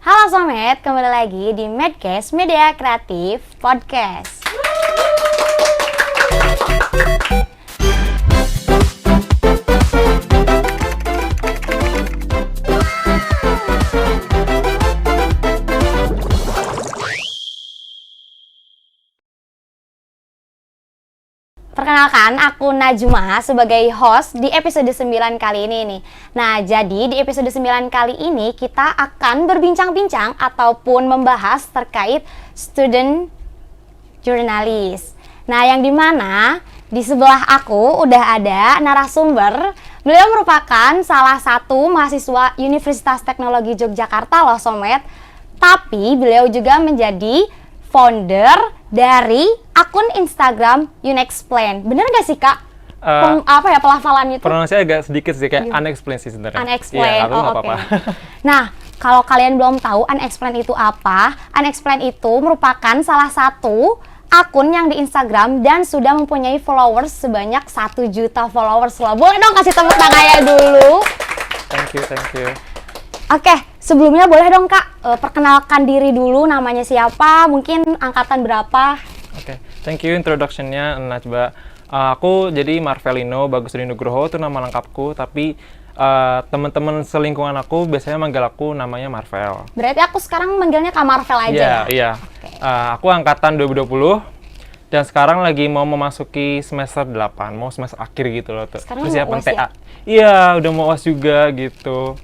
Halo Somet, kembali lagi di Medcast Media Kreatif Podcast. Perkenalkan, aku Najma sebagai host di episode 9 kali ini nih. Nah, jadi di episode 9 kali ini kita akan berbincang-bincang ataupun membahas terkait student jurnalis. Nah, yang dimana di sebelah aku udah ada narasumber. Beliau merupakan salah satu mahasiswa Universitas Teknologi Yogyakarta loh Somet. Tapi beliau juga menjadi founder dari akun Instagram Unexplain. Bener gak sih Kak? Pelafalannya itu? Pronunciasi agak sedikit sih, kayak unexplained sih sebenarnya. Unexplained, iya, oke. Okay. Nah, kalau kalian belum tahu Unexplained itu apa, Unexplained itu merupakan salah satu akun yang di Instagram dan sudah mempunyai followers sebanyak 1 juta followers lah. Boleh dong kasih tepuk tangannya dulu? Thank you. Oke, sebelumnya boleh dong Kak, perkenalkan diri dulu, namanya siapa, mungkin angkatan berapa? Oke, thank you introduction-nya Najba. Aku jadi Marvelino Bagusri Nugroho, itu nama lengkapku, tapi teman-teman selingkungan aku biasanya manggil aku namanya Marvel. Berarti aku sekarang manggilnya Kak Marvel aja ya? Iya. Okay. Aku angkatan 2020, dan sekarang lagi mau memasuki semester 8, mau semester akhir gitu loh tuh. Sekarang persiapan UAS TA. Iya, udah mau UAS juga gitu.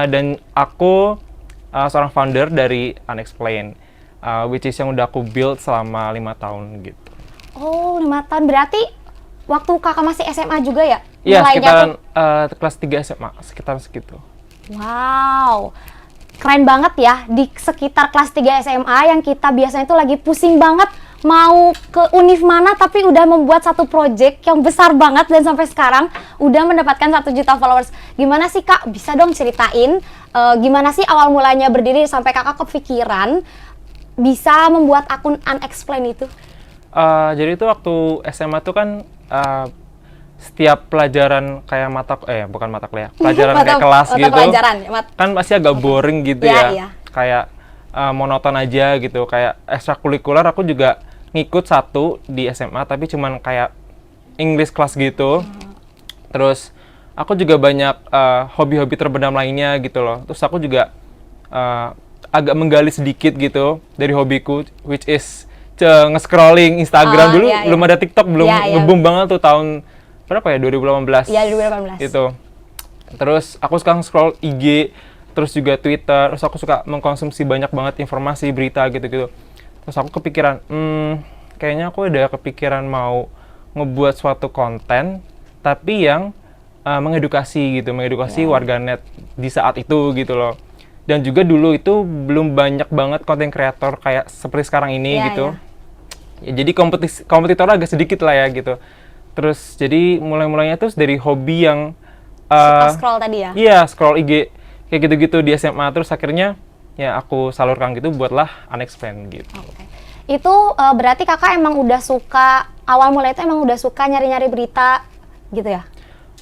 Dan aku seorang founder dari Unexplained, which is yang udah aku build selama 5 tahun gitu. Oh, 5 tahun. Berarti waktu kakak masih SMA juga ya? Iya, sekitaran kelas 3 SMA, sekitar segitu. Wow, keren banget ya, di sekitar kelas 3 SMA yang kita biasanya itu lagi pusing banget mau ke univ mana, tapi udah membuat satu project yang besar banget dan sampai sekarang udah mendapatkan 1 juta followers. Gimana sih Kak, bisa dong ceritain gimana sih awal mulanya berdiri sampai kakak kepikiran bisa membuat akun Unexplained itu? Jadi itu waktu SMA tuh kan setiap pelajaran kayak bukan mata kuliah, pelajaran kayak kelas gitu, kan pasti agak boring gitu ya. Kayak monoton aja gitu, kayak ekstrakurikuler aku juga ngikut satu di SMA, tapi cuman kayak English class gitu. Terus aku juga banyak hobi-hobi terpendam lainnya gitu loh. Terus aku juga agak menggali sedikit gitu dari hobiku, which is nge-scrolling Instagram. Dulu belum ada TikTok, belum nge-boom banget tuh tahun berapa ya, 2018. Iya, 2018. Gitu. Terus aku sekarang scroll IG, terus juga Twitter, terus aku suka mengkonsumsi banyak banget informasi, berita gitu-gitu. Terus aku kepikiran, kayaknya aku udah kepikiran mau ngebuat suatu konten, tapi yang mengedukasi warganet di saat itu gitu loh. Dan juga dulu itu belum banyak banget konten kreator kayak seperti sekarang ini gitu. Ya, jadi kompetitor agak sedikit lah ya gitu. Terus jadi mulai-mulainya tuh dari hobi yang suka scroll tadi ya? Iya, scroll IG kayak gitu-gitu di SMA, terus akhirnya ya aku salurkan gitu, buatlah Unexplained gitu. Okay. Itu berarti kakak emang udah suka, awal mulai itu emang udah suka nyari-nyari berita gitu ya?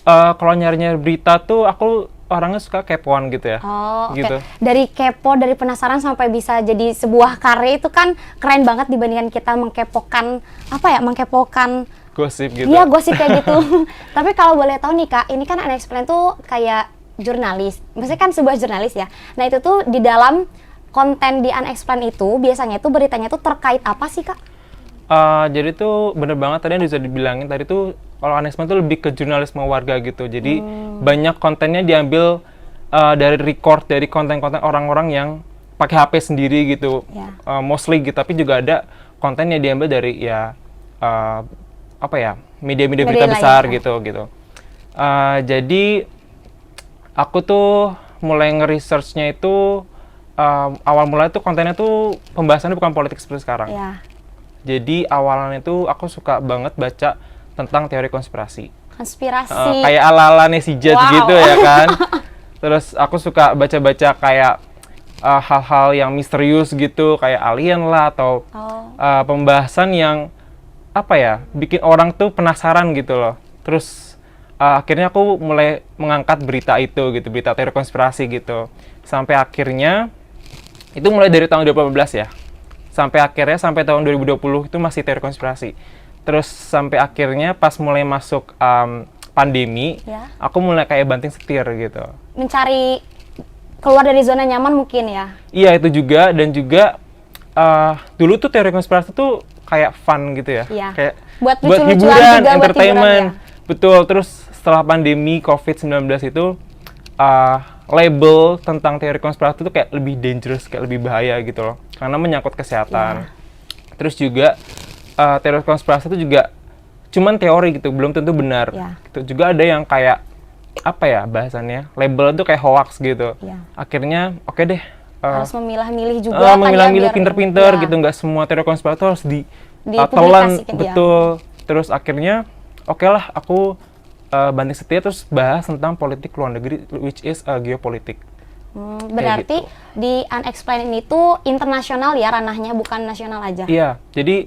Kalau nyari-nyari berita tuh aku orangnya suka kepoan gitu ya. Oh, oke. Gitu. Dari kepo, dari penasaran sampai bisa jadi sebuah karya itu kan keren banget dibandingkan kita mengkepokan gosip gitu. Iya, gosip kayak gitu. Tapi kalau boleh tahu nih Kak, ini kan Unexplained tuh kayak jurnalis. Maksudnya kan sebuah jurnalis ya. Nah, itu tuh di dalam konten di Unexplained itu biasanya tuh beritanya tuh terkait apa sih Kak? Jadi tuh bener banget tadi yang bisa dibilangin tadi tuh, kalau Unexplained tuh lebih ke jurnalisme warga gitu. Jadi banyak kontennya diambil dari dari konten-konten orang-orang yang pakai HP sendiri gitu. Mostly gitu, tapi juga ada konten yang diambil dari media-media berita besar gitu. Jadi aku tuh mulai nge-research-nya itu awal mulai tuh kontennya tuh pembahasannya bukan politik seperti sekarang. Jadi awalannya tuh aku suka banget baca tentang teori konspirasi. Kayak ala-ala netizen gitu ya kan. Terus aku suka baca-baca kayak hal-hal yang misterius gitu, kayak alien lah, atau pembahasan yang bikin orang tuh penasaran gitu loh. Terus akhirnya aku mulai mengangkat berita itu gitu, berita teori konspirasi gitu. Sampai akhirnya Itu mulai dari tahun 2018 ya. Sampai tahun 2020 itu masih teori konspirasi. Terus sampai akhirnya pas mulai masuk pandemi, Ya. aku mulai kayak banting setir gitu. Mencari keluar dari zona nyaman mungkin ya. Iya itu juga, dan juga dulu tuh teori konspirasi tuh kayak fun gitu ya. Iya. Kayak Buat buat lucu-lucuan hiburan, juga, buat entertainment. hiburan, ya. Betul, terus setelah pandemi COVID-19 itu label tentang teori konspirasi itu kayak lebih dangerous, kayak lebih bahaya gitu loh. Karena menyangkut kesehatan. Iya. Terus juga teori konspirasi itu juga cuman teori gitu, belum tentu benar. Iya. Gitu. Juga ada yang kayak apa ya bahasannya? Label itu kayak hoax gitu. Iya. Akhirnya oke deh. Harus memilah-milih juga kan ya, Memilah-milih biar- pinter-pinter ya, gitu, nggak semua teori konspirasi harus telan, dipublikasikan, ya. betul. Terus akhirnya oke lah aku banting setir terus bahas tentang politik luar negeri, which is geopolitik. Berarti gitu. di Unexplained ini tuh internasional ya ranahnya, bukan nasional aja. Iya, jadi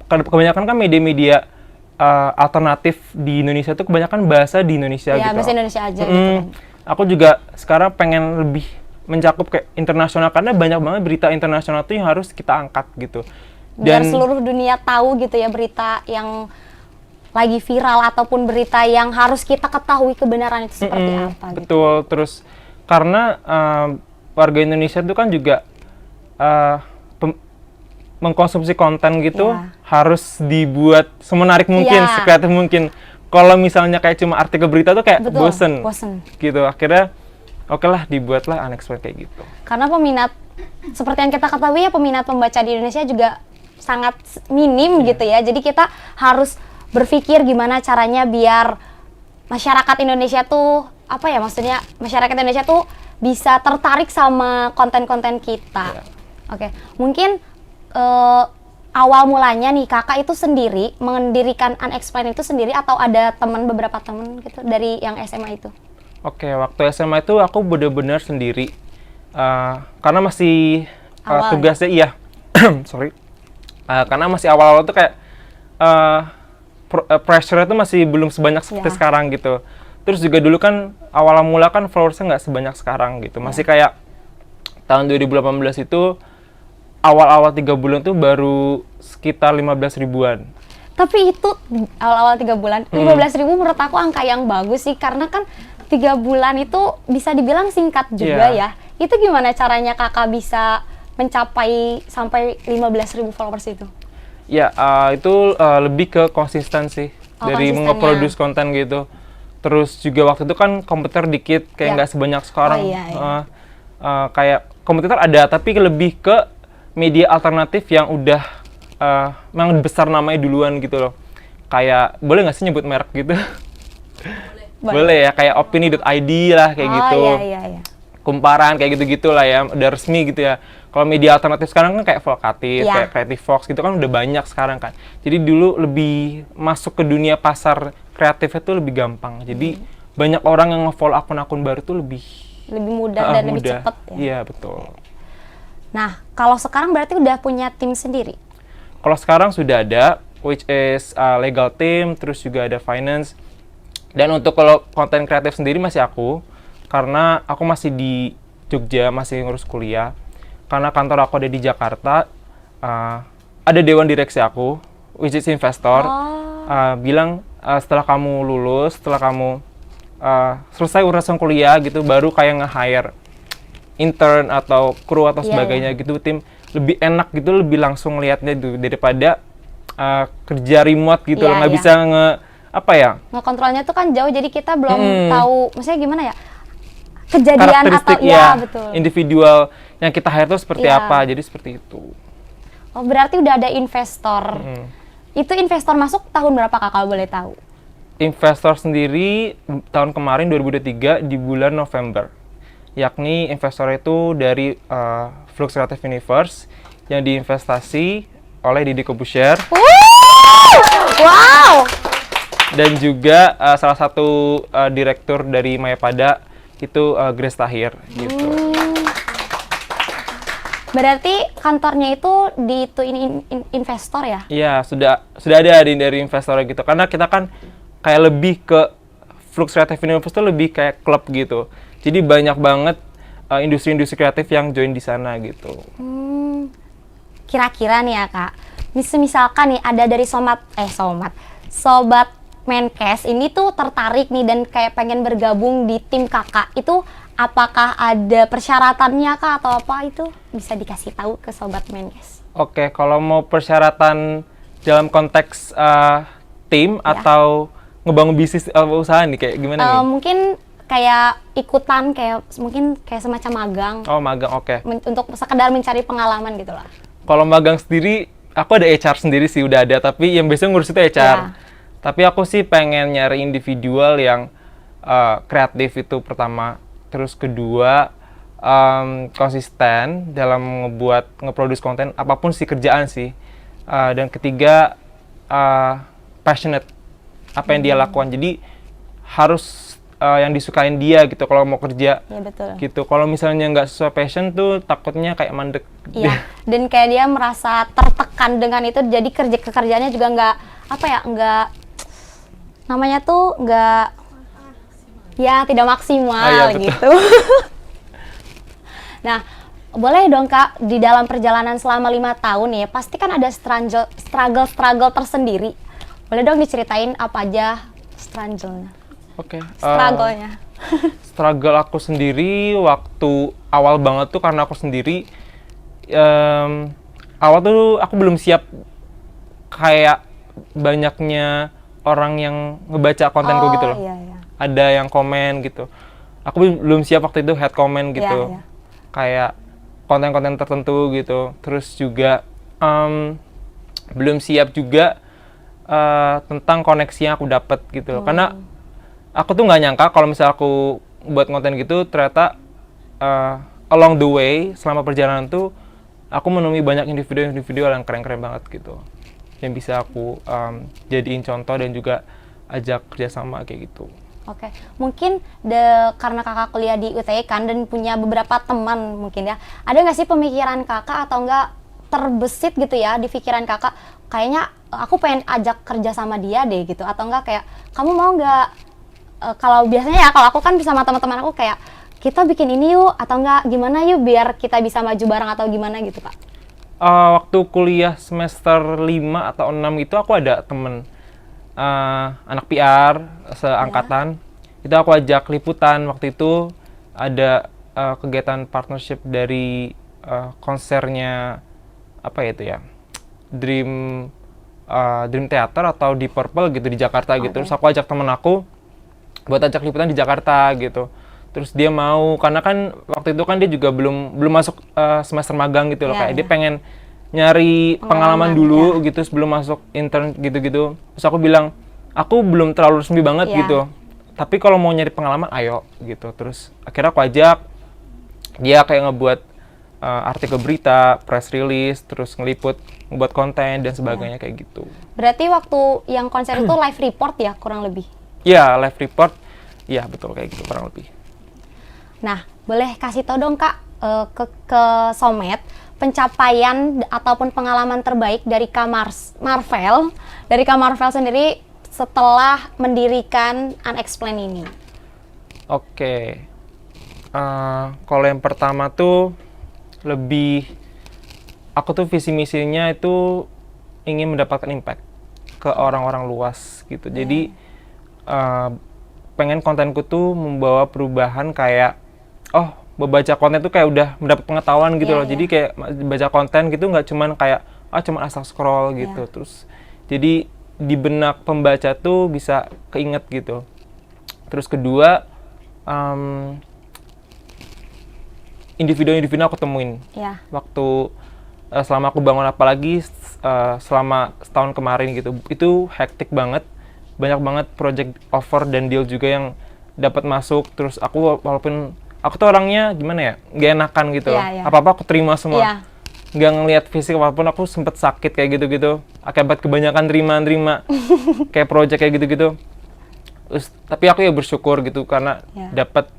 kebanyakan kan media-media alternatif di Indonesia tuh kebanyakan bahasa di Indonesia Ya, gitu. bahasa Indonesia aja gitu kan. Aku juga sekarang pengen lebih mencakup kayak internasional karena banyak banget berita internasional tuh yang harus kita angkat gitu. Biar seluruh dunia tahu gitu ya berita yang lagi viral ataupun berita yang harus kita ketahui kebenaran itu seperti apa gitu. Betul, terus karena warga Indonesia itu kan juga mengkonsumsi konten gitu Ya. harus dibuat semenarik mungkin, Ya. sekreatif mungkin. Kalau misalnya kayak cuma artikel berita tuh kayak Betul, bosen gitu. Akhirnya oke lah dibuatlah Unexplained kayak gitu. Karena peminat, seperti yang kita ketahui ya, peminat pembaca di Indonesia juga sangat minim gitu ya. Jadi kita harus berpikir gimana caranya biar masyarakat Indonesia tuh, apa ya maksudnya, masyarakat Indonesia tuh bisa tertarik sama konten-konten kita. Ya. Oke, mungkin awal mulanya nih kakak itu sendiri mendirikan Unexplained itu sendiri atau ada beberapa teman gitu dari yang SMA itu? Oke, waktu SMA itu aku bener-bener sendiri karena masih Awal, tugasnya iya, sorry, karena masih awal-awal tuh kayak pressure itu masih belum sebanyak seperti Ya. sekarang gitu. Terus juga dulu kan awal mula kan followersnya nggak sebanyak sekarang gitu, masih kayak tahun 2018 itu awal-awal 3 bulan tuh baru sekitar 15 ribuan. Tapi itu awal-awal 3 bulan, 15.000 menurut aku angka yang bagus sih, karena kan 3 bulan itu bisa dibilang singkat juga Iya. ya. Itu gimana caranya kakak bisa mencapai sampai 15.000 followers itu? Ya, itu lebih ke konsistensi dari konsistennya. nge-produce konten gitu. Terus juga waktu itu kan komputer dikit, kayak Ya. nggak sebanyak sekarang. Oh, iya, iya. Kayak komputer ada, tapi lebih ke media alternatif yang udah memang besar namanya duluan gitu loh. Kayak, boleh nggak sih nyebut merek gitu? Boleh ya, kayak opini.id lah kayak gitu. Iya. Kumparan kayak gitu-gitu lah ya, udah resmi gitu ya. Kalau media alternatif sekarang kan kayak Volkatif, Ya. kayak Creative Fox gitu kan udah banyak sekarang kan. Jadi dulu lebih masuk ke dunia pasar kreatifnya tuh lebih gampang. Jadi banyak orang yang nge-follow akun-akun baru tuh lebih Lebih mudah dan lebih mudah. cepat ya. Iya, betul. Nah, kalau sekarang berarti udah punya tim sendiri? Kalau sekarang sudah ada, which is legal team, terus juga ada finance. Dan untuk kalau konten kreatif sendiri masih aku, karena aku masih di Jogja, masih ngurus kuliah. Karena kantor aku ada di Jakarta, ada dewan direksi aku, which is investor, bilang setelah kamu lulus, setelah kamu selesai urusan kuliah gitu, baru kayak nge-hire intern atau kru atau Iya, sebagainya gitu, tim lebih enak gitu, lebih langsung lihatnya gitu daripada kerja remote gitu, Iya, nggak iya. bisa Ngekontrolnya tuh kan jauh, jadi kita belum tahu, maksudnya gimana ya, kejadian atau karakteristik ya betul. individual yang kita hire tuh seperti Iya. apa, jadi seperti itu. Oh, berarti udah ada investor. Itu investor masuk tahun berapa kakak boleh tahu? Investor sendiri tahun kemarin 2023 di bulan November, yakni investor itu dari Flux Creative Universe yang diinvestasi oleh Deddy Corbuzier Wow. dan juga salah satu direktur dari Mayapada itu Grace Tahir gitu. Berarti kantornya itu ini investor ya? Iya, sudah ada dari investor gitu. Karena kita kan kayak lebih ke Flux Creative Universe itu lebih kayak klub gitu. Jadi banyak banget industri-industri kreatif yang join di sana gitu. Kira-kira nih ya Kak, misalkan nih ada dari Sobat Menkes ini tuh tertarik nih dan kayak pengen bergabung di tim Kakak, itu apakah ada persyaratannya Kak atau apa, itu bisa dikasih tahu ke Sobat Menkes? Oke, kalau mau persyaratan dalam konteks tim atau ngebangun bisnis usaha nih kayak gimana nih? Mungkin kayak ikutan, mungkin kayak semacam magang. Oh, magang, oke. Untuk sekedar mencari pengalaman gitu lah. Kalau magang sendiri, aku ada HR sendiri sih, udah ada. Tapi yang biasanya ngurus itu HR. Tapi aku sih pengen nyari individual yang kreatif itu pertama. Terus kedua, konsisten dalam nge-produce konten, apapun sih kerjaan sih. Dan ketiga, passionate. Apa yang dia lakukan. Jadi, harus yang disukain dia gitu kalau mau kerja. Iya, betul. Gitu. Kalau misalnya nggak sesuai passion tuh takutnya kayak mandek. Iya. Dan kayak dia merasa tertekan dengan itu, jadi kerjaannya juga nggak tidak maksimal gitu. Nah, boleh dong Kak, di dalam perjalanan selama 5 tahun ya, pasti kan ada struggle tersendiri. Boleh dong diceritain apa aja struggle-nya? Oke. Struggle-nya. Struggle aku sendiri waktu awal banget tuh karena aku sendiri awal tuh aku belum siap kayak banyaknya orang yang ngebaca kontenku gitu loh. Iya. Ada yang komen gitu. Aku belum siap waktu itu head comment gitu. Iya. Kayak konten-konten tertentu gitu. Terus juga belum siap juga tentang koneksi yang aku dapat gitu loh. Karena aku tuh nggak nyangka kalau misalnya aku buat konten gitu ternyata along the way selama perjalanan tuh aku menemui banyak individu yang keren-keren banget gitu yang bisa aku jadiin contoh dan juga ajak kerjasama kayak gitu. Oke, mungkin karena kakak kuliah di UTI kan dan punya beberapa teman mungkin ya, ada nggak sih pemikiran kakak atau nggak terbesit gitu ya di pikiran kakak, kayaknya aku pengen ajak kerja sama dia deh gitu, atau enggak kayak kamu mau nggak, kalau biasanya ya kalau aku kan sama teman-teman aku kayak kita bikin ini yuk atau enggak gimana yuk biar kita bisa maju bareng atau gimana gitu Kak. Waktu kuliah semester 5 atau 6 itu aku ada temen anak PR seangkatan. Itu aku ajak liputan. Waktu itu ada kegiatan partnership dari konsernya apa ya itu ya, Dream Theater atau Deep Purple gitu di Jakarta gitu. Terus aku ajak temen aku buat ajak liputan di Jakarta gitu. Terus dia mau, karena kan waktu itu kan dia juga belum masuk semester magang gitu loh, kayak dia pengen nyari pengalaman dulu gitu sebelum masuk intern gitu-gitu. Terus aku bilang, aku belum terlalu resmi banget gitu, tapi kalau mau nyari pengalaman ayo gitu. Terus akhirnya aku ajak dia kayak ngebuat artikel berita, press release, terus ngebuat konten dan sebagainya kayak gitu. Berarti waktu yang konser itu live report ya kurang lebih? Iya, live report, iya betul kayak gitu kurang lebih. Nah, boleh kasih tau dong Kak ke Somet pencapaian ataupun pengalaman terbaik dari Kak Marvel sendiri setelah mendirikan Unexplained ini. Oke, kalau yang pertama tuh aku tuh visi misinya itu ingin mendapatkan impact ke orang-orang luas gitu. Jadi pengen kontenku tuh membawa perubahan kayak membaca konten tuh kayak udah mendapat pengetahuan gitu loh. Jadi kayak baca konten gitu nggak cuman kayak cuman asal scroll gitu. Terus jadi di benak pembaca tuh bisa keinget gitu. Terus kedua, individu-individu aku temuin waktu selama aku bangun, apalagi selama setahun kemarin gitu. Itu hektik banget, banyak banget project offer dan deal juga yang dapat masuk. Terus aku walaupun aku tuh orangnya gimana ya, gak enakan gitu loh. Apa-apa aku terima semua. Gak ngelihat fisik apapun, aku sempet sakit kayak gitu-gitu. Akibat kebanyakan terima kayak project kayak gitu-gitu. Tapi aku ya bersyukur gitu karena dapat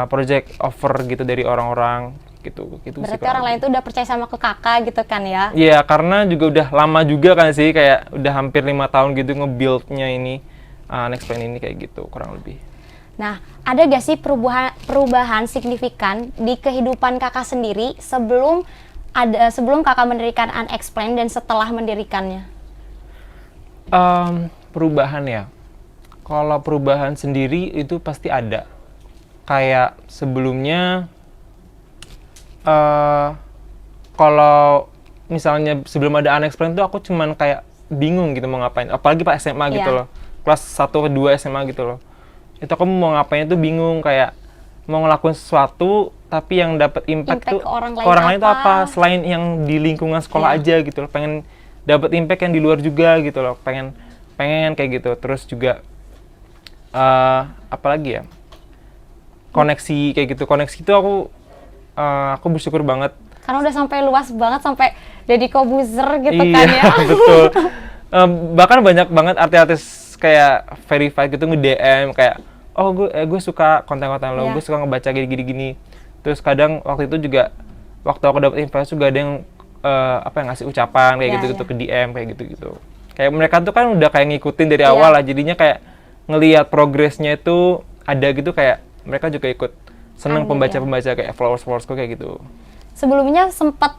project offer gitu dari orang-orang gitu. Berarti orang lain tuh udah percaya sama ke kakak gitu kan ya? Iya, karena juga udah lama juga kan sih, kayak udah hampir 5 tahun gitu nge-build-nya ini, Unexplained ini kayak gitu kurang lebih. Nah, ada gak sih perubahan signifikan di kehidupan kakak sendiri sebelum kakak mendirikan Unexplained dan setelah mendirikannya? Perubahan ya. Kalau perubahan sendiri itu pasti ada. Kayak sebelumnya, kalau misalnya sebelum ada Unexplained tuh aku cuman kayak bingung gitu mau ngapain. Apalagi pas SMA gitu loh. Kelas 1 ke 2 SMA gitu loh. Itu aku mau ngapain tuh bingung, kayak mau ngelakuin sesuatu tapi yang dapat impact tuh ke orang lain tuh apa selain yang di lingkungan sekolah Iya. aja gitu loh. Pengen dapat impact yang di luar juga gitu loh. Pengen kayak gitu. Terus juga apalagi ya, koneksi kayak gitu. Koneksi itu aku bersyukur banget. Karena udah sampai luas banget, sampai Deddy Kobuzer gitu Iya, kan ya. betul. Bahkan banyak banget artis-artis kayak verified gitu nge-DM kayak, oh gue suka konten-konten lo, Iya. gue suka ngebaca gini. Terus kadang waktu itu juga, waktu aku dapet invite juga ada yang ngasih ucapan kayak Iya, gitu-gitu iya. ke DM kayak gitu-gitu. Kayak mereka tuh kan udah kayak ngikutin dari Iya. awal lah, jadinya kayak ngelihat progresnya itu ada gitu, kayak mereka juga ikut seneng Andil, pembaca-pembaca kayak followers-followersku kayak gitu. Sebelumnya sempat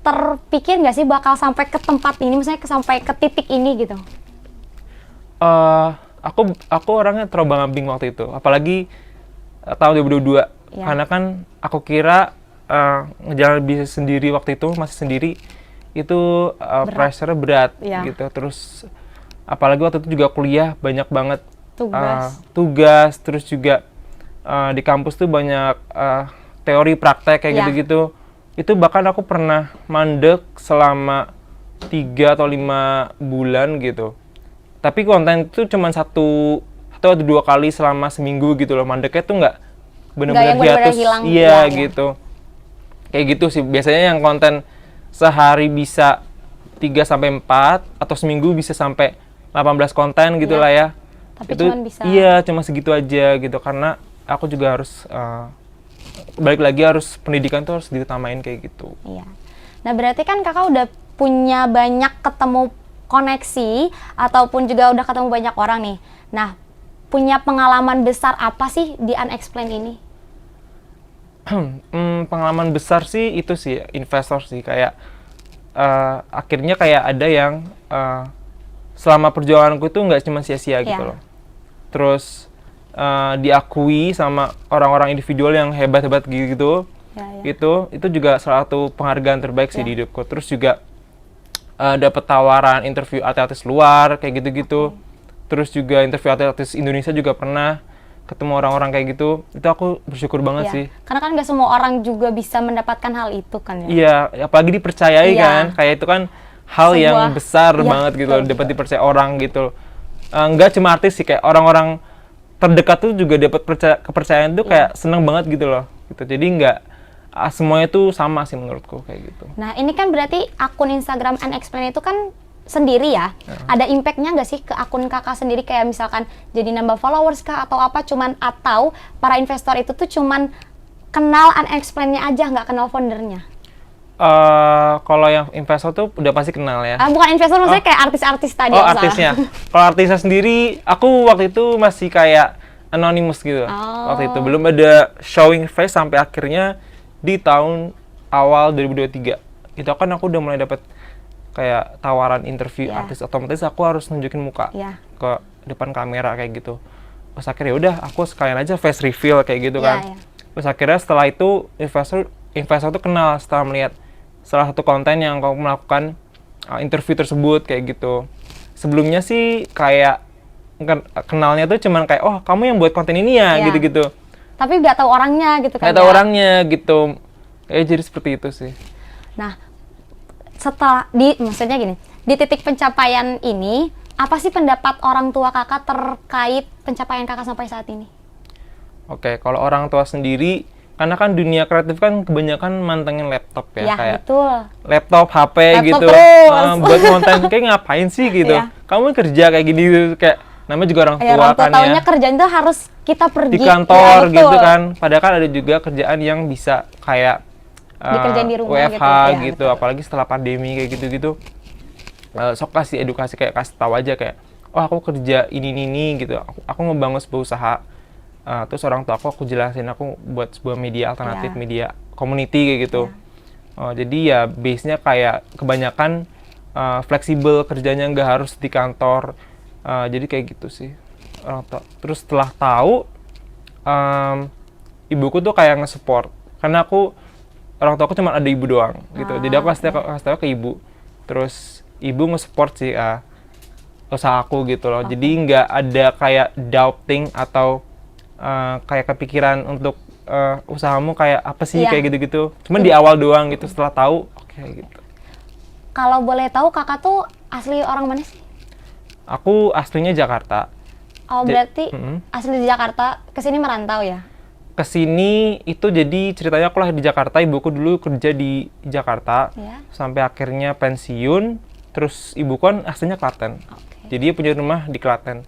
terpikir nggak sih bakal sampai ke tempat ini, misalnya sampai ke titik ini gitu? Aku orangnya terombang ambing waktu itu, apalagi tahun 2022. Iya. Karena kan aku kira ngejalan bisnis sendiri waktu itu, masih sendiri, itu pressure-nya berat Iya. gitu. Terus apalagi waktu itu juga kuliah banyak banget Tugas. terus juga di kampus tuh banyak teori praktek kayak Iya. gitu-gitu. Itu bahkan aku pernah mandek selama 3 atau 5 bulan gitu. Tapi konten itu cuma satu atau 2 kali selama seminggu gitu loh. Mandeknya tuh nggak bener-bener yang bener-bener hiatus. hilang, Iya iya. gitu. Kayak gitu sih. Biasanya yang konten sehari bisa 3 sampai 4 atau seminggu bisa sampai 18 konten gitu Iya. lah ya. Tapi Itu cuman bisa. iya, cuma segitu aja gitu, karena aku juga harus balik lagi, harus pendidikan tuh harus diutamain kayak gitu. Iya. Nah, berarti kan kakak udah punya banyak ketemu koneksi ataupun juga udah ketemu banyak orang nih. Nah, punya pengalaman besar apa sih di Unexplained ini? Pengalaman besar sih itu sih investor sih, kayak akhirnya kayak ada yang selama perjuanganku itu nggak cuma sia-sia gitu Iya. loh. Terus diakui sama orang-orang individual yang hebat-hebat gitu. Ya, ya. Itu juga salah satu penghargaan terbaik sih Ya. di hidupku. Terus juga dapat tawaran interview artis luar kayak gitu-gitu. Terus juga interview artis Indonesia juga pernah ketemu orang-orang kayak gitu. Itu aku bersyukur banget Iya. sih. Karena kan nggak semua orang juga bisa mendapatkan hal itu kan ya. Iya, apalagi dipercayai Iya. kan. Kayak itu kan hal yang Sebuah- besar iya, banget gitu loh, betul, dapat dipercaya orang gitu. Nggak cuma artis sih, kayak orang-orang terdekat tuh juga dapat kepercayaan tuh kayak seneng banget gitu loh. Gitu. Jadi nggak semuanya tuh sama sih menurutku kayak gitu. Nah, ini kan berarti akun Instagram Unexplained itu kan sendiri ya. Ada impact-nya nggak sih ke akun kakak sendiri, kayak misalkan jadi nambah followers kah atau apa, cuman atau para investor itu tuh cuman kenal Unexplained-nya aja, nggak kenal foundernya? Kalau yang investor tuh udah pasti kenal ya. Bukan investor, maksudnya kayak artis-artis tadi. Oh, yang salah. artisnya. Kalau artisnya sendiri, aku waktu itu masih kayak anonymous gitu. Oh. Waktu itu belum ada showing face sampai akhirnya di tahun awal 2023. Itu kan aku udah mulai dapat kayak tawaran interview Iya. artis, otomatis aku harus nunjukin muka Iya. ke depan kamera kayak gitu. Terus akhirnya udah aku sekalian aja face reveal kayak gitu Iya, kan. iya. Terus akhirnya setelah itu investor tuh kenal setelah melihat salah satu konten yang kamu melakukan interview tersebut kayak gitu. Sebelumnya sih kayak kenalnya tuh cuman kayak, oh kamu yang buat konten ini ya, Iya. gitu-gitu. Tapi nggak tahu orangnya gitu kan. Nggak tahu ya. orangnya gitu. Jadi seperti itu sih. Nah, maksudnya gini, di titik pencapaian ini, apa sih pendapat orang tua kakak terkait pencapaian kakak sampai saat ini? Oke, kalau orang tua sendiri, karena kan dunia kreatif kan kebanyakan mantengin laptop ya, Ya, kayak betul. laptop, HP Laptop gitu. terus. Buat konten kayak ngapain sih gitu. Iya. Kamu kerja kayak gini gitu, kayak namanya juga orang tua Ya, orang tua kan taunya ya. kerjaan itu harus kita pergi. Di kantor Ya, betul. gitu kan. Padahal kan ada juga kerjaan yang bisa kayak Dikerjain di rumah WFH gitu, ya, gitu, betul. apalagi setelah pandemi kayak gitu-gitu. Sok kasih edukasi, kayak kasih tahu aja kayak, oh aku kerja ini gitu. Aku ngebangun sebuah usaha. Terus orang tua aku jelasin aku buat sebuah media alternatif, Iya. media community kayak gitu. Jadi ya base-nya kayak kebanyakan fleksibel kerjanya, nggak harus di kantor. Jadi kayak gitu sih orang tua. Terus setelah tahu, ibuku tuh kayak nge-support karena orang tua aku cuma ada ibu doang gitu. Jadi aku kasih tahu ke ibu. Terus ibu nge-support sih usaha aku gitu loh. Jadi nggak ada kayak doubting atau kayak kepikiran untuk usahamu kayak apa sih, Iya. kayak gitu-gitu. Cuman di awal doang gitu, setelah tahu oke gitu. Kalau boleh tahu kakak tuh asli orang mana sih? Aku aslinya Jakarta. Oh berarti asli di Jakarta, kesini merantau ya? Kesini itu jadi ceritanya aku lahir di Jakarta, ibuku dulu kerja di Jakarta Iya. sampai akhirnya pensiun. Terus ibuku kan aslinya Klaten. Jadi dia punya rumah di Klaten.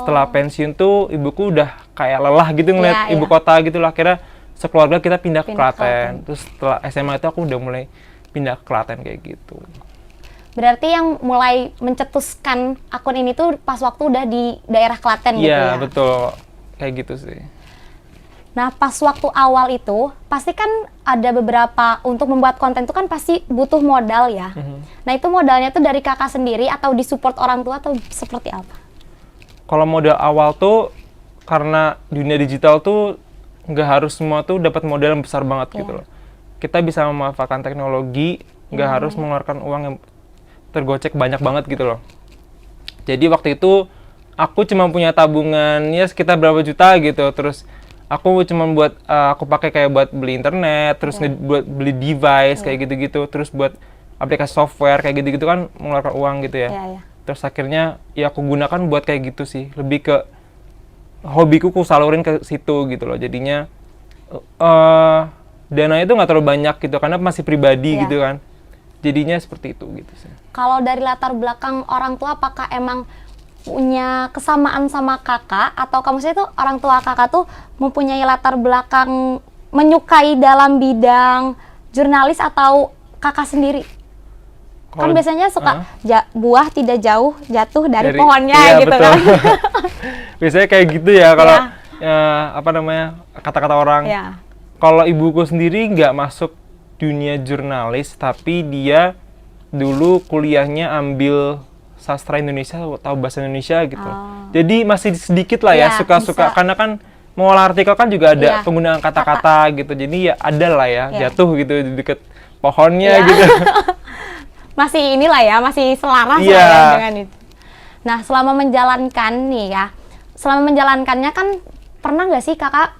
Setelah pensiun tuh ibuku udah kayak lelah gitu ngeliat ibu kota gitu lah. Akhirnya sekeluarga kita pindah ke Klaten. Terus setelah SMA itu aku udah mulai pindah ke Klaten kayak gitu. Berarti yang mulai mencetuskan akun ini tuh pas waktu udah di daerah Klaten gitu ya? Iya betul, kayak gitu sih. Nah pas waktu awal itu pasti kan ada beberapa, untuk membuat konten itu kan pasti butuh modal ya. Nah itu modalnya tuh dari kakak sendiri atau disupport orang tua atau seperti apa? Kalau modal awal tuh karena dunia digital tuh nggak harus semua tuh dapat modal yang besar banget gitu loh. Kita bisa memanfaatkan teknologi, nggak harus mengeluarkan uang yang tergocek banyak banget gitu loh. Jadi waktu itu aku cuma punya tabungan ya sekitar berapa juta gitu. Terus aku cuma aku pakai kayak buat beli internet, terus buat beli device kayak gitu-gitu, terus buat aplikasi software kayak gitu-gitu kan mengeluarkan uang gitu ya. Terus akhirnya ya aku gunakan buat kayak gitu sih, lebih ke hobiku ku salurin ke situ gitu loh. Jadinya dananya itu nggak terlalu banyak gitu karena masih pribadi gitu kan. Jadinya seperti itu gitu sih. Kalau dari latar belakang orang tua, apakah emang punya kesamaan sama kakak, atau kamu sih tuh orang tua kakak tuh mempunyai latar belakang menyukai dalam bidang jurnalis, atau kakak sendiri? Kan biasanya suka buah tidak jauh jatuh dari pohonnya gitu betul. kan. Biasanya kayak gitu ya kalau apa namanya kata-kata orang. Kalau ibuku sendiri nggak masuk dunia jurnalis, tapi dia dulu kuliahnya ambil sastra Indonesia atau bahasa Indonesia gitu. Jadi masih sedikit lah ya suka-suka, karena kan mengolah artikel kan juga ada penggunaan kata-kata gitu. Jadi ya ada lah ya jatuh gitu di deket pohonnya gitu. Masih inilah ya, masih selaras lah ya dengan itu. Nah selama menjalankan nih ya, selama menjalankannya kan pernah nggak sih kakak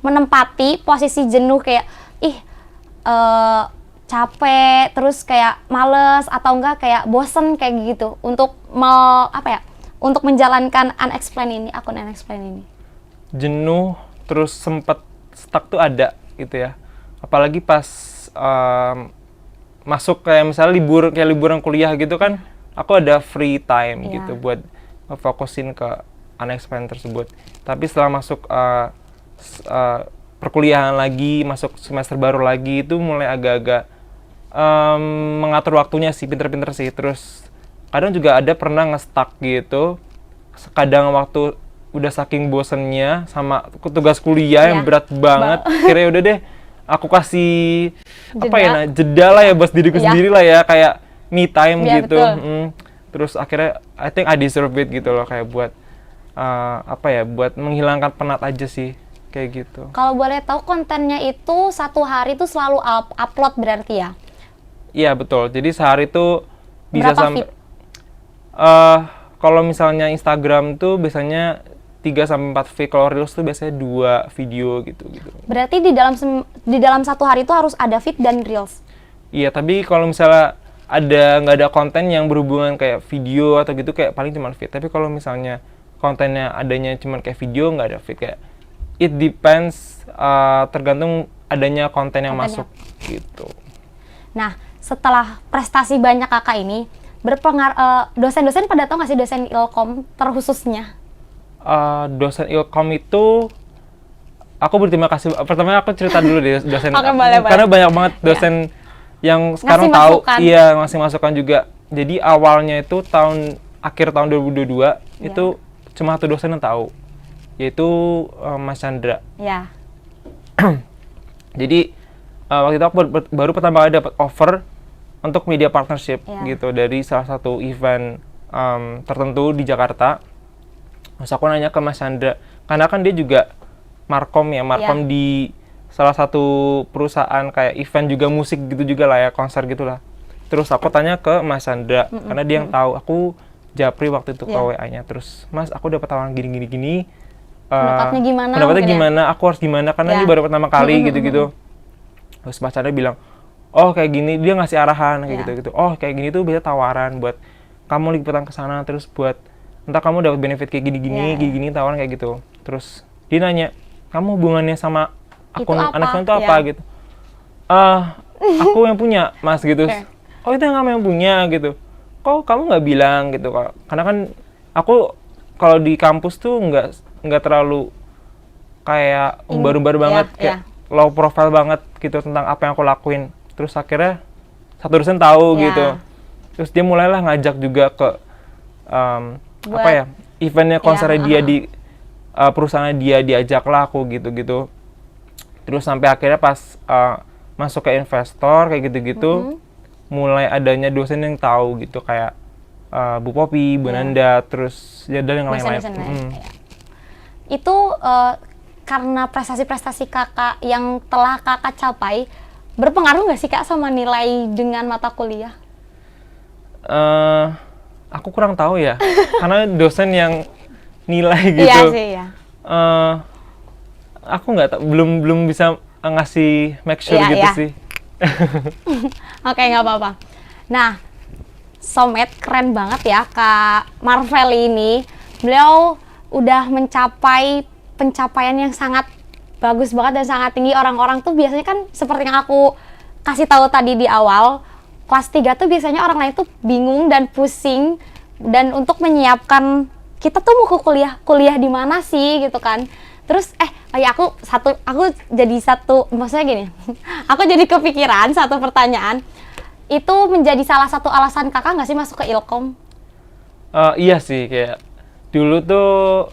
menempati posisi jenuh kayak capek, terus kayak males atau enggak kayak bosen kayak gitu untuk untuk menjalankan akun Unexplained ini? Jenuh, terus sempet stuck tuh ada gitu ya. Apalagi pas masuk kayak misalnya liburan kuliah gitu kan, aku ada free time gitu buat fokusin ke Unexplained tersebut. Tapi setelah masuk perkuliahan lagi, masuk semester baru lagi, itu mulai agak-agak mengatur waktunya sih, pinter-pinter sih. Terus kadang juga ada pernah nge-stuck gitu. Kadang waktu udah saking bosennya sama tugas kuliah yang berat banget, kira udah deh aku kasih jeda lah ya buat diriku sendiri lah ya, kayak me time gitu. Terus akhirnya I think I deserve it gitu loh, kayak buat buat menghilangkan penat aja sih kayak gitu. Kalau boleh tahu kontennya itu satu hari tuh selalu upload berarti ya? Iya betul. Jadi sehari tuh bisa sampai kalau misalnya Instagram tuh biasanya 3-4 feed, kalau Reels tuh biasanya 2 video gitu. Berarti di dalam satu hari itu harus ada feed dan Reels? Iya, tapi kalau misalnya nggak ada konten yang berhubungan kayak video atau gitu, kayak paling cuma feed. Tapi kalau misalnya kontennya adanya cuma kayak video, nggak ada feed, kayak it depends, tergantung adanya konten yang masuk gitu. Nah, setelah prestasi banyak kakak ini, dosen-dosen pada tahu nggak sih dosen Ilkom terkhususnya? Dosen Ilkom itu aku berterima kasih. Pertama aku cerita dulu deh dosen. Karena banyak banget dosen yang sekarang tahu, ngasih masukan juga. Jadi awalnya itu akhir tahun 2022 itu cuma satu dosen yang tahu. yaitu Mas Chandra. Ya. Jadi waktu itu aku baru pertama kali dapat offer untuk media partnership gitu dari salah satu event tertentu di Jakarta. Terus aku nanya ke Mas Chandra, karena kan dia juga markom di salah satu perusahaan kayak event juga musik gitu juga lah ya, konser gitulah. Terus aku tanya ke Mas Chandra, karena dia yang tahu. Aku japri waktu itu ke WA-nya. Terus, Mas, aku dapat tawaran gini. Pendapatnya gimana? Pendapatnya gimana? Aku harus gimana? Karena ini baru pertama kali gitu-gitu. Terus Mas Chandra bilang, oh kayak gini, dia ngasih arahan kayak gitu-gitu. Oh kayak gini tuh bisa tawaran buat kamu liputan ke sana, terus buat entah kamu dapat benefit kayak gini tawaran kayak gitu. Terus dia nanya, kamu hubungannya sama akun anak itu apa gitu? Aku yang punya, Mas gitu. Oh itu yang kamu yang punya gitu. Kok kamu nggak bilang gitu? Karena kan aku kalau di kampus tuh nggak terlalu kayak umbar-umbar banget, kayak low profile banget gitu tentang apa yang aku lakuin. Terus akhirnya satu dosen tahu gitu. Terus dia mulailah ngajak juga ke eventnya, konsernya dia di perusahaannya dia, diajaklah aku gitu-gitu. Terus sampai akhirnya pas masuk ke investor kayak gitu-gitu, mulai adanya dosen yang tahu gitu, kayak Bu Popi, Bu Nanda, terus ya dan yang lain-lain. Itu karena prestasi-prestasi kakak yang telah kakak capai, berpengaruh nggak sih kak sama nilai dengan mata kuliah? Aku kurang tahu ya, karena dosen yang nilai gitu. Iya sih ya. Aku nggak tahu, belum bisa ngasih make sure gitu sih. Oke, nggak apa-apa. Nah, Somed keren banget ya Kak Marvel ini. Beliau udah mencapai pencapaian yang sangat bagus banget dan sangat tinggi. Orang-orang tuh biasanya kan seperti yang aku kasih tahu tadi di awal, kelas 3 tuh biasanya orang lain tuh bingung dan pusing dan untuk menyiapkan kita tuh mau ke kuliah di mana sih gitu kan. Terus aku jadi maksudnya gini. Aku jadi kepikiran satu pertanyaan. Itu menjadi salah satu alasan kakak nggak sih masuk ke Ilkom? Iya sih, kayak dulu tuh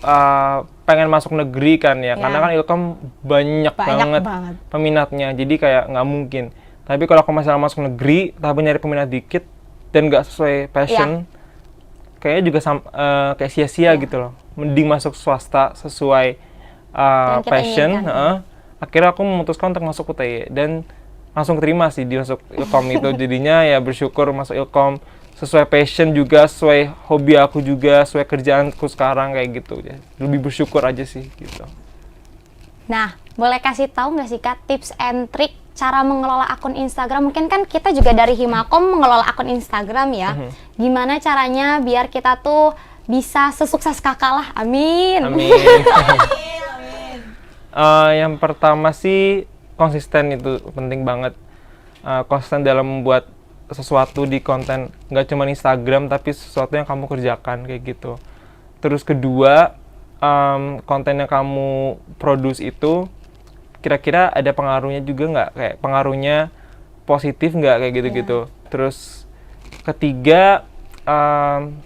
pengen masuk negeri kan ya, karena kan Ilkom banyak banget peminatnya, jadi kayak nggak mungkin. Tapi kalau aku masalah masuk negeri, tapi nyari peminat dikit dan nggak sesuai passion, kayaknya juga kayak sia-sia gitu loh. Mending masuk swasta sesuai passion. Akhirnya aku memutuskan untuk masuk UTY dan langsung keterima sih di masuk Ilkom itu. Jadinya ya bersyukur masuk Ilkom sesuai passion juga, sesuai hobi aku juga, sesuai kerjaanku sekarang kayak gitu ya. Lebih bersyukur aja sih gitu. Nah, boleh kasih tahu nggak sih Kak tips and trick cara mengelola akun Instagram? Mungkin kan kita juga dari Himakom mengelola akun Instagram ya. Gimana caranya biar kita tuh bisa sesukses kakak lah? Amin. Amin. Yang pertama sih konsisten, itu penting banget. Konsisten dalam membuat sesuatu di konten, nggak cuma Instagram tapi sesuatu yang kamu kerjakan kayak gitu. Terus kedua, konten yang kamu produce itu kira-kira ada pengaruhnya juga nggak, kayak pengaruhnya positif nggak kayak gitu-gitu. Terus ketiga,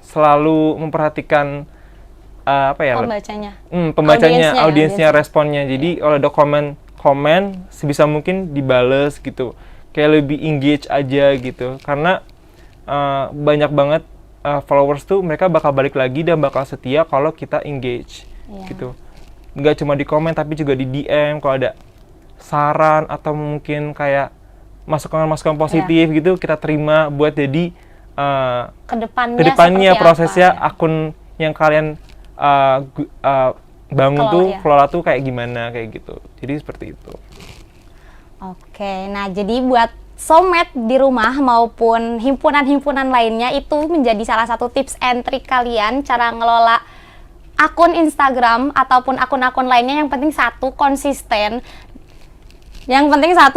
selalu memperhatikan pembacanya, audiensnya, responnya. Jadi kalau ada komen sebisa mungkin dibales gitu, kayak lebih engage aja gitu, karena banyak banget followers tuh mereka bakal balik lagi dan bakal setia kalau kita engage gitu. Nggak cuma di komen tapi juga di DM kalau ada saran atau mungkin kayak masukan positif gitu, kita terima buat jadi kedepannya prosesnya akun yang kalian bangun kelola tuh kayak gimana kayak gitu. Jadi seperti itu. Oke, nah jadi buat Somed di rumah maupun himpunan-himpunan lainnya, itu menjadi salah satu tips and trick kalian cara ngelola akun Instagram ataupun akun-akun lainnya. Yang penting satu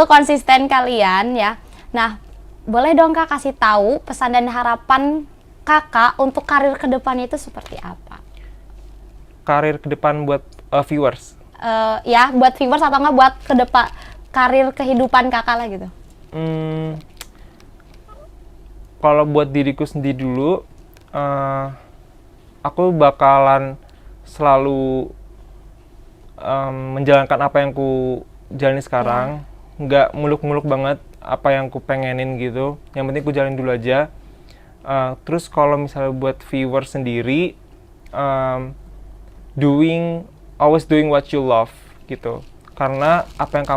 konsisten kalian ya. Nah, boleh dong Kak kasih tahu pesan dan harapan Kakak untuk karir kedepannya itu seperti apa? Karir ke depan buat viewers? Ya, buat viewers atau enggak buat karir kehidupan kakak lah gitu. Kalau buat diriku sendiri dulu, aku bakalan selalu menjalankan apa yang ku jalani sekarang, nggak muluk-muluk banget apa yang ku pengenin gitu. Yang penting ku jalanin dulu aja. Terus kalau misalnya buat viewer sendiri, always doing what you love gitu. Karena apa yang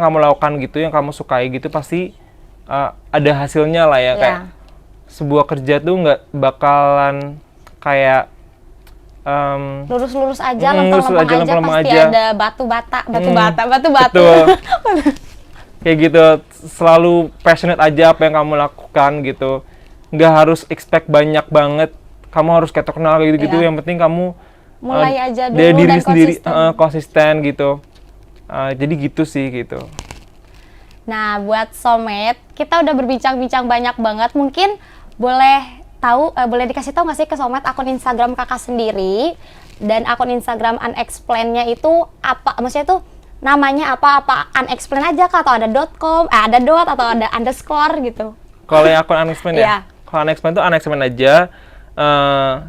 kamu lakukan gitu, yang kamu sukai gitu pasti ada hasilnya lah ya. Kayak sebuah kerja tuh nggak bakalan kayak lurus-lurus aja, lempeng-lempeng aja, pasti ada batu bata. Betul. Kayak gitu, selalu passionate aja apa yang kamu lakukan gitu. Nggak harus expect banyak banget, kamu harus kayak terkenal kayak gitu-gitu. Yang penting kamu mulai aja dulu dari diri dan sendiri konsisten. gitu. Jadi gitu sih gitu. Nah, buat Soulmate, kita udah berbincang-bincang banyak banget. Mungkin boleh dikasih tahu nggak sih ke Soulmate akun Instagram kakak sendiri dan akun Instagram Unexplained-nya itu apa? Maksudnya tuh namanya apa Unexplained aja kah, atau ada .com, ada dot atau ada underscore gitu? Kalau yang akun Unexplained ya? Kalau Unexplained tuh Unexplained aja.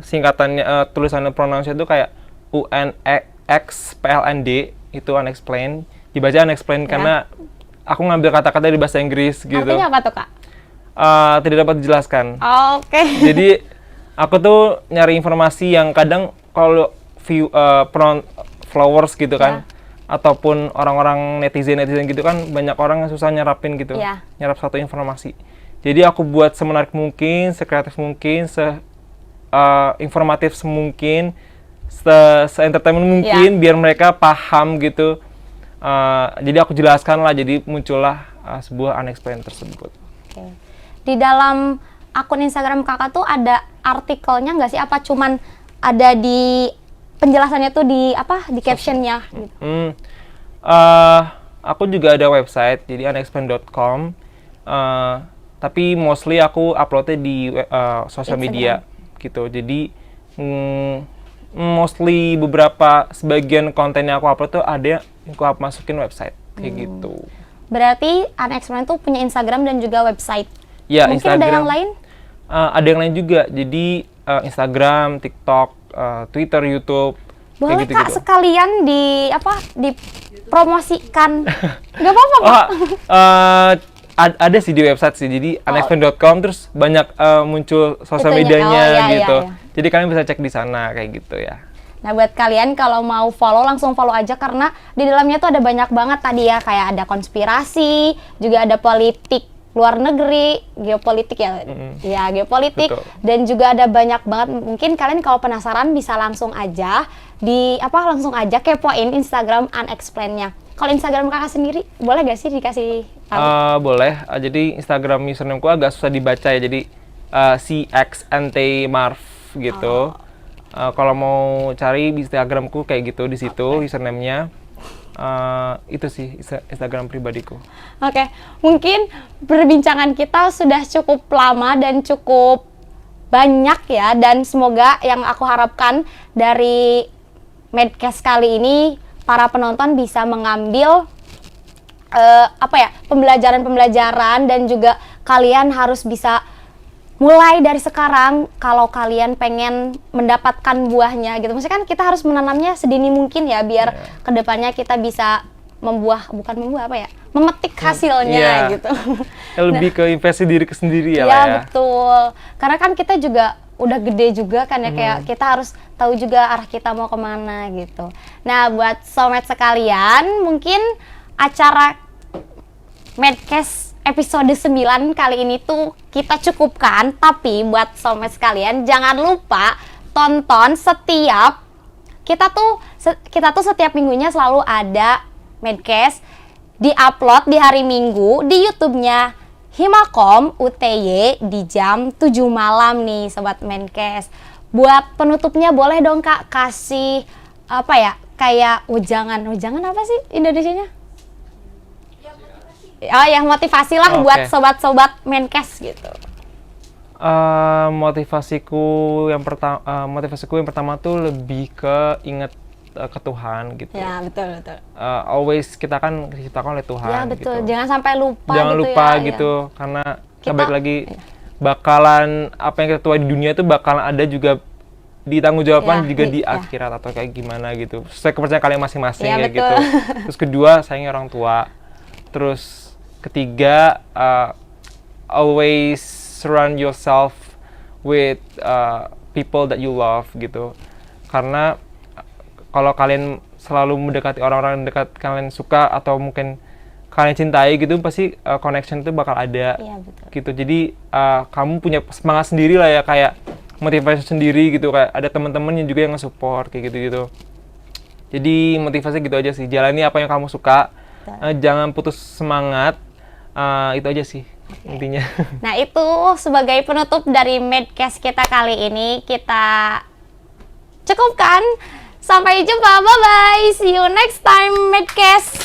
Singkatannya tulisannya pronounce itu kayak UNXPLND, itu Unexplained. Dibaca Unexplained karena aku ngambil kata-kata dari bahasa Inggris gitu. Artinya apa tuh, Kak? Tidak dapat dijelaskan. Oke. Jadi aku tuh nyari informasi yang kadang kalau followers gitu kan, ataupun orang-orang netizen gitu kan, banyak orang yang susah nyerapin gitu, nyerap satu informasi. Jadi aku buat semenarik mungkin, sekreatif mungkin, informatif semungkin, se-entertainment mungkin, biar mereka paham gitu. Jadi aku jelaskan lah, jadi muncullah sebuah Unexplained tersebut. Di dalam akun Instagram kakak tuh ada artikelnya nggak sih? Apa cuman ada di penjelasannya tuh di captionnya? Gitu? Aku juga ada website, jadi unexplained.com. Tapi mostly aku uploadnya di sosial media gitu. Jadi mostly sebagian konten yang aku upload tuh ada yang aku masukin website kayak gitu. Berarti Unexplained tuh punya Instagram dan juga website. Ya, mungkin Instagram, ada yang lain? Ada yang lain juga. Jadi Instagram, TikTok, Twitter, YouTube. Boleh kayak Kak sekalian dipromosikan. Gak apa-apa Kak. Ada sih di website sih. Jadi unexplained.com, terus banyak muncul sosial medianya gitu. Jadi kalian bisa cek di sana kayak gitu ya. Nah, buat kalian kalau mau follow, langsung follow aja karena di dalamnya tuh ada banyak banget tadi ya, kayak ada konspirasi, juga ada politik luar negeri, geopolitik ya geopolitik. Betul. Dan juga ada banyak banget. Mungkin kalian kalau penasaran bisa langsung aja kepoin Instagram Unexplained-nya. Kalau Instagram kakak sendiri boleh gak sih dikasih tahu? Boleh. Jadi Instagram username-ku agak susah dibaca ya. Jadi CXNTMarv gitu. Kalau mau cari di Instagramku kayak gitu, di situ username-nya. Itu sih Instagram pribadiku. Oke, mungkin perbincangan kita sudah cukup lama dan cukup banyak ya, dan semoga yang aku harapkan dari Medcast kali ini para penonton bisa mengambil pembelajaran dan juga kalian harus bisa mulai dari sekarang kalau kalian pengen mendapatkan buahnya gitu. Maksudnya kan kita harus menanamnya sedini mungkin ya, biar kedepannya kita bisa memetik hasilnya gitu. Lebih ke investasi diri ke sendiri ya. Iya betul. Karena kan kita juga udah gede juga kan ya, kayak kita harus tahu juga arah kita mau kemana gitu. Nah, buat Soulmate sekalian, mungkin acara Medcast episode 9 kali ini tuh kita cukupkan, tapi buat Soulmate sekalian jangan lupa tonton kita tuh setiap minggunya selalu ada Medcast di-upload di hari Minggu di YouTube-nya Himakom UTY di jam 7 malam nih Sobat Medcast. Buat penutupnya boleh dong Kak kasih kayak ujangan apa sih Indonesianya? Motivasi lah buat sobat-sobat Medcast gitu. Motivasiku yang pertama tuh lebih ke ingat ke Tuhan gitu. Ya betul. Always kita kan diciptakan oleh Tuhan. Ya betul. Gitu. Jangan sampai lupa. Jangan lupa gitu karena kita balik lagi bakalan apa yang kita tuai di dunia itu bakalan ada juga ditanggung jawabkan Ya, juga di ya. akhirat atau kayak gimana gitu. Sesuai kepercayaan kalian masing-masing Ya, ya betul. gitu. Terus kedua, sayangi orang tua. Terus ketiga, always surround yourself with people that you love gitu. Karena kalau kalian selalu mendekati orang-orang dekat kalian suka atau mungkin kalian cintai gitu, pasti connection itu bakal ada. Iya, betul. Gitu. Jadi kamu punya semangat sendiri lah ya, kayak motivasi sendiri gitu, kayak ada teman-teman yang juga yang nge-support kayak gitu-gitu. Jadi motivasi gitu aja sih, jalani apa yang kamu suka, jangan putus semangat, itu aja sih intinya. Nah, itu sebagai penutup dari Medcast kita kali ini, kita cukupkan. Sampai jumpa, bye-bye, see you next time Medcast.